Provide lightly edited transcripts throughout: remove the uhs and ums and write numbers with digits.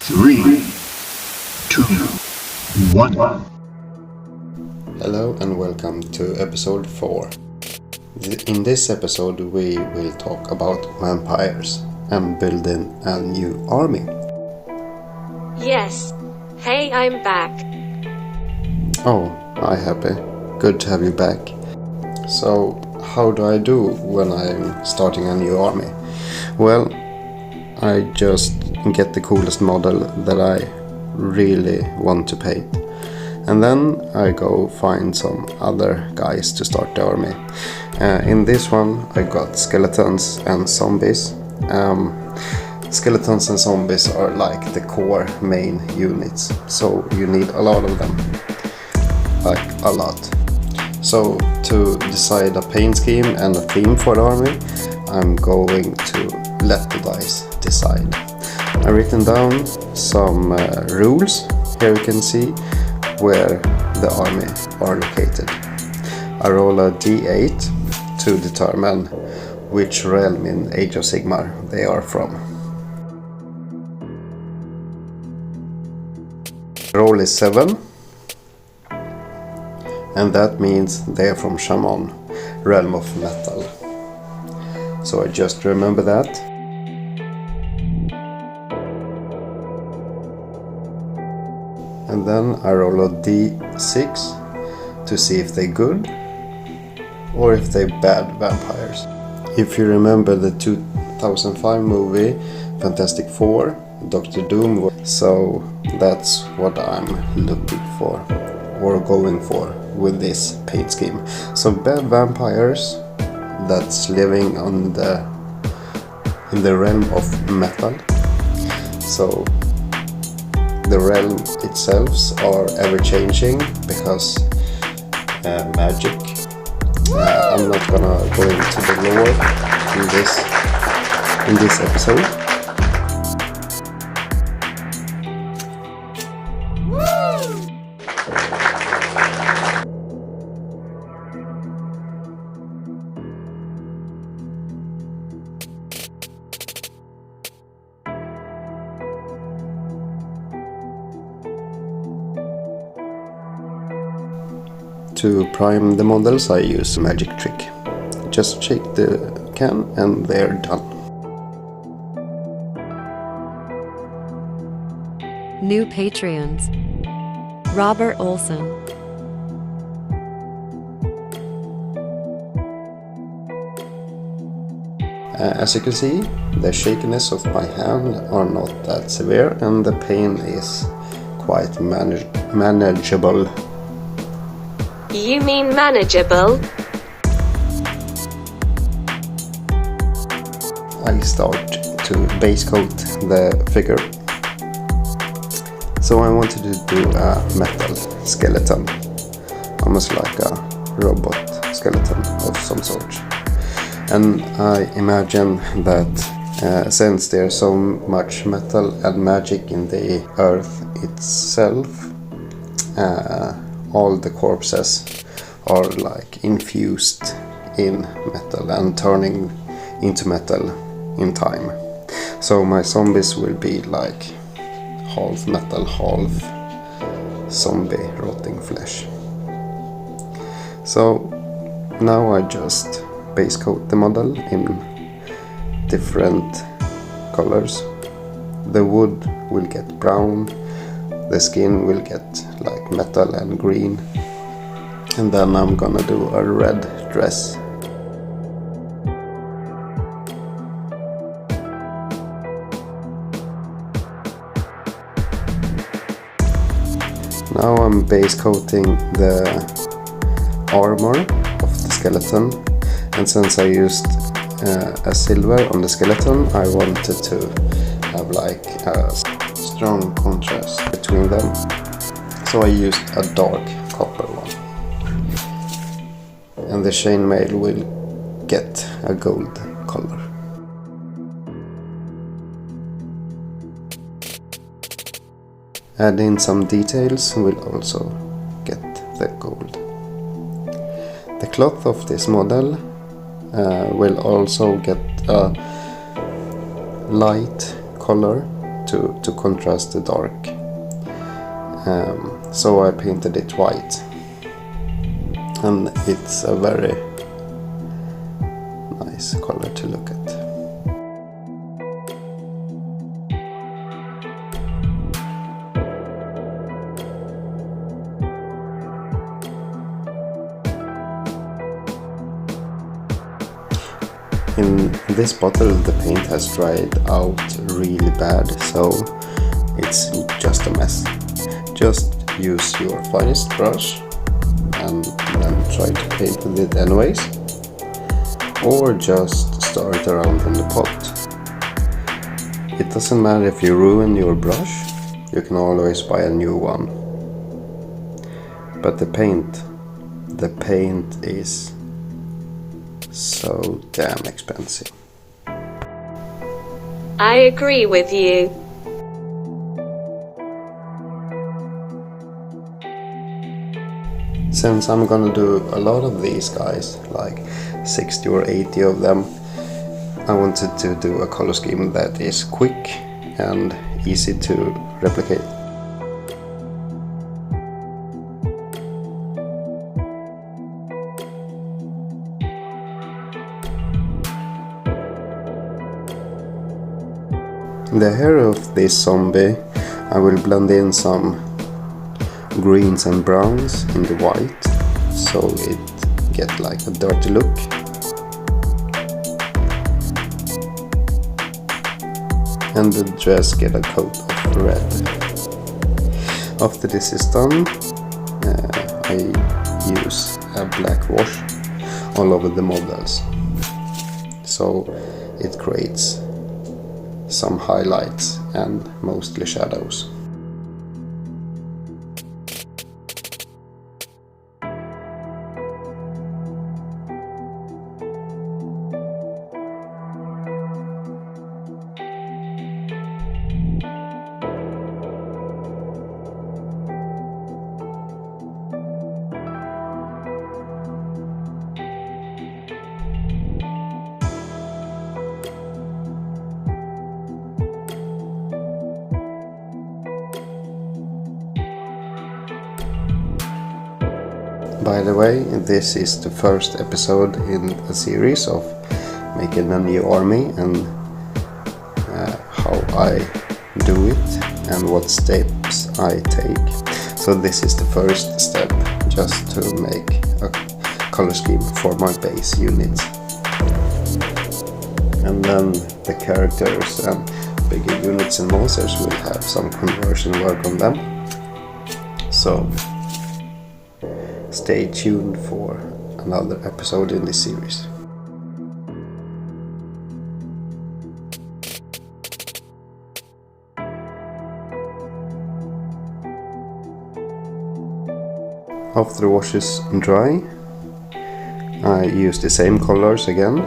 3, 2, 1. Hello and welcome to episode 4. In this episode we will talk about vampires and building a new army. Yes. Hey, I'm back. Oh, I'm happy. Good to have you back. So, how do I do when I'm starting a new army? Well, I just get the coolest model that I really want to paint. And then I go find some other guys to start the army. In this one I got skeletons and zombies. Skeletons and zombies are like the core main units, so you need a lot of them. Like a lot. So to decide a paint scheme and a theme for the army, I'm going to let the dice decide. I've written down some rules. Here you can see where the army are located. I roll a d8 to determine which realm in Age of Sigmar they are from. Roll is 7, and that means they are from Shaman, realm of metal. So I just remember that. And then I roll a d6 to see if they're good or if they're bad vampires. If you remember the 2005 movie Fantastic Four, Dr. Doom, so that's what I'm looking for or going for with this paint scheme. So bad vampires that's living in the realm of metal. So the realm itself are ever changing because magic. I'm not gonna go into the lore in this episode. To prime the models I use a magic trick. Just shake the can and they're done. New Patreons. Robert Olson. As you can see, the shakiness of my hand are not that severe and the pain is quite manageable. You mean manageable? I start to base coat the figure. So I wanted to do a metal skeleton, almost like a robot skeleton of some sort. And I imagine that since there's so much metal and magic in the earth itself, all the corpses are like infused in metal and turning into metal in time. So my zombies will be like half metal, half zombie rotting flesh. So now I just base coat the model in different colors. The wood will get brown, the skin will get like metal and green, and then I'm gonna do a red dress. Now I'm base coating the armor of the skeleton, and since I used a silver on the skeleton, I wanted to have like a strong contrast between them. So I used a dark copper one. And the chainmail will get a gold color. Add in some details will also get the gold. The cloth of this model will also get a light color to contrast the dark. So I painted it white, and it's a very nice color to look at. In this bottle the paint has dried out really bad, so it's just a mess. Just use your finest brush and then try to paint with it anyways, or just start around in the pot. It doesn't matter if you ruin your brush, you can always buy a new one. But the paint is so damn expensive. I agree with you. Since I'm gonna do a lot of these guys, like 60 or 80 of them, I wanted to do a color scheme that is quick and easy to replicate. The hair of this zombie, I will blend in some greens and browns in the white, so it get like a dirty look. And the dress get a coat of red. After this is done, I use a black wash all over the models, so it creates some highlights and mostly shadows. By the way, this is the first episode in a series of making a new army and how I do it and what steps I take. So this is the first step, just to make a color scheme for my base units. And then the characters and bigger units and monsters will have some conversion work on them. So stay tuned for another episode in this series. After the wash is dry, I use the same colors again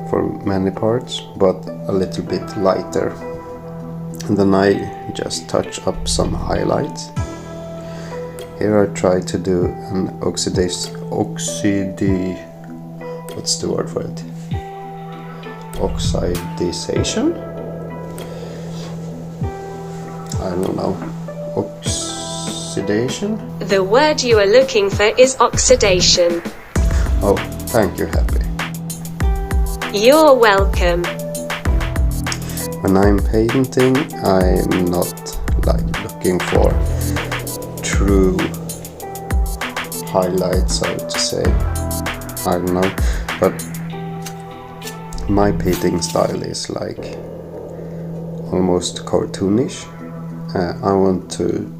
for many parts, but a little bit lighter. And then I just touch up some highlights. Here I try to do an what's the word for it? Oxidization? I don't know. Oxidation? The word you are looking for is oxidation. Oh, thank you, Happy. You're welcome. When I'm painting, I'm not like looking for true highlights, so to say. I don't know, but my painting style is like almost cartoonish. I want to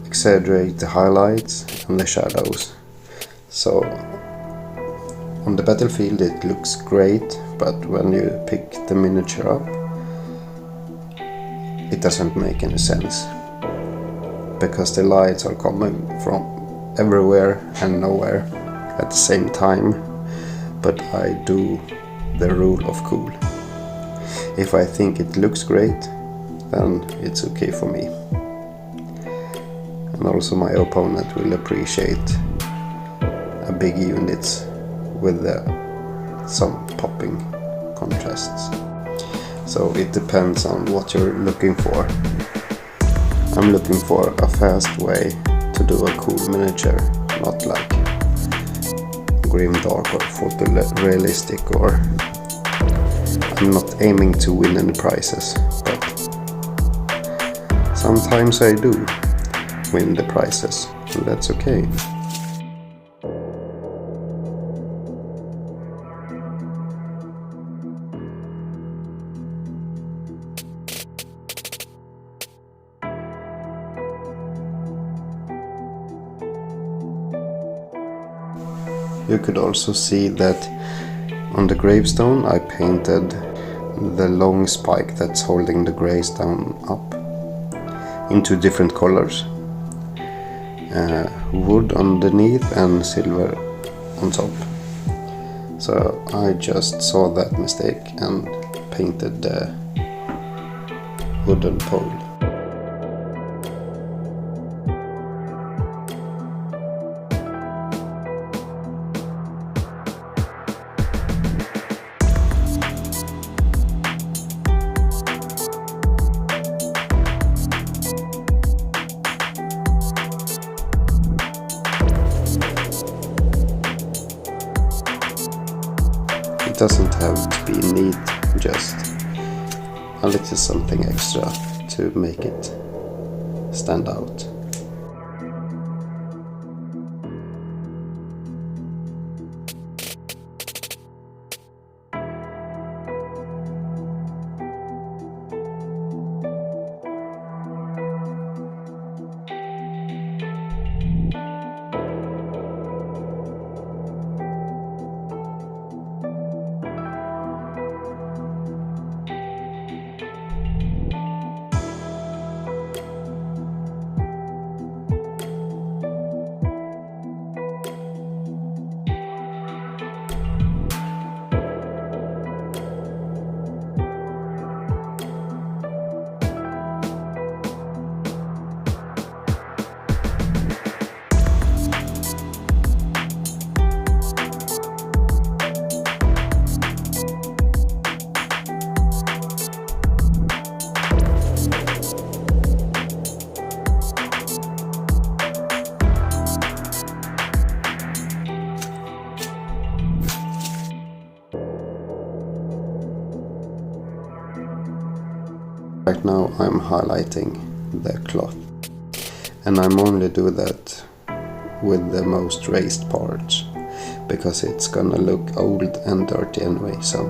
exaggerate the highlights and the shadows. So on the battlefield it looks great, but when you pick the miniature up, it doesn't make any sense, because the lights are coming from everywhere and nowhere at the same time. But I do the rule of cool. If I think it looks great, then it's okay for me. And also my opponent will appreciate a big unit with some popping contrasts. So it depends on what you're looking for. I'm looking for a fast way to do a cool miniature, not like grimdark or photorealistic, or I'm not aiming to win any prizes, but sometimes I do win the prizes, and that's okay. You could also see that on the gravestone I painted the long spike that's holding the gravestone up into different colors. Wood underneath and silver on top. So I just saw that mistake and painted the wooden pole. It doesn't have to be neat, just a little something extra to make it stand out. Right now I'm highlighting the cloth, and I'm only do that with the most raised parts because it's gonna look old and dirty anyway, so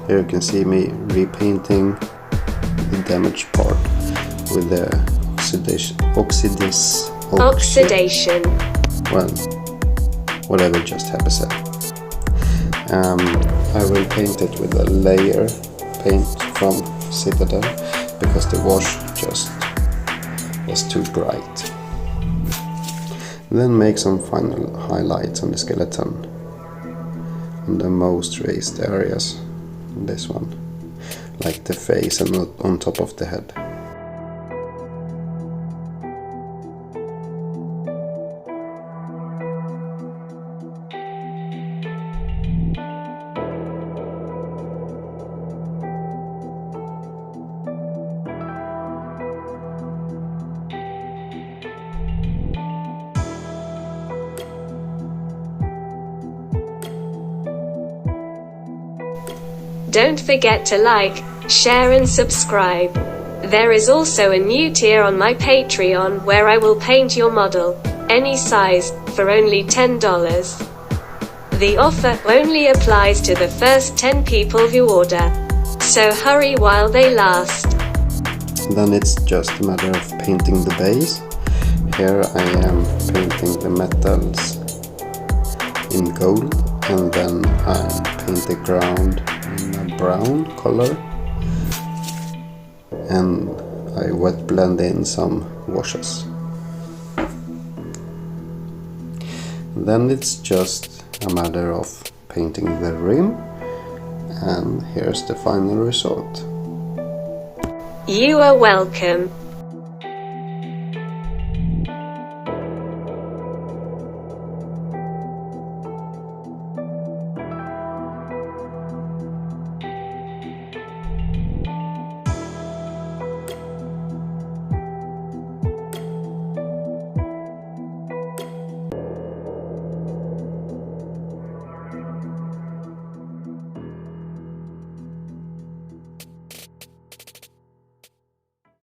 here you can see me repainting the damaged part with the oxidation. Well, whatever just happened said. I will paint it with a layer paint from Citadel because the wash just was too bright. Then make some final highlights on the skeleton on the most raised areas. This one, like the face and on top of the head. Don't forget to like, share and subscribe. There is also a new tier on my Patreon where I will paint your model, any size, for only $10. The offer only applies to the first 10 people who order. So hurry while they last. Then it's just a matter of painting the base. Here I am painting the metals in gold, and then I paint the ground in a brown color, and I wet blend in some washes. Then it's just a matter of painting the rim, and here's the final result. You are welcome.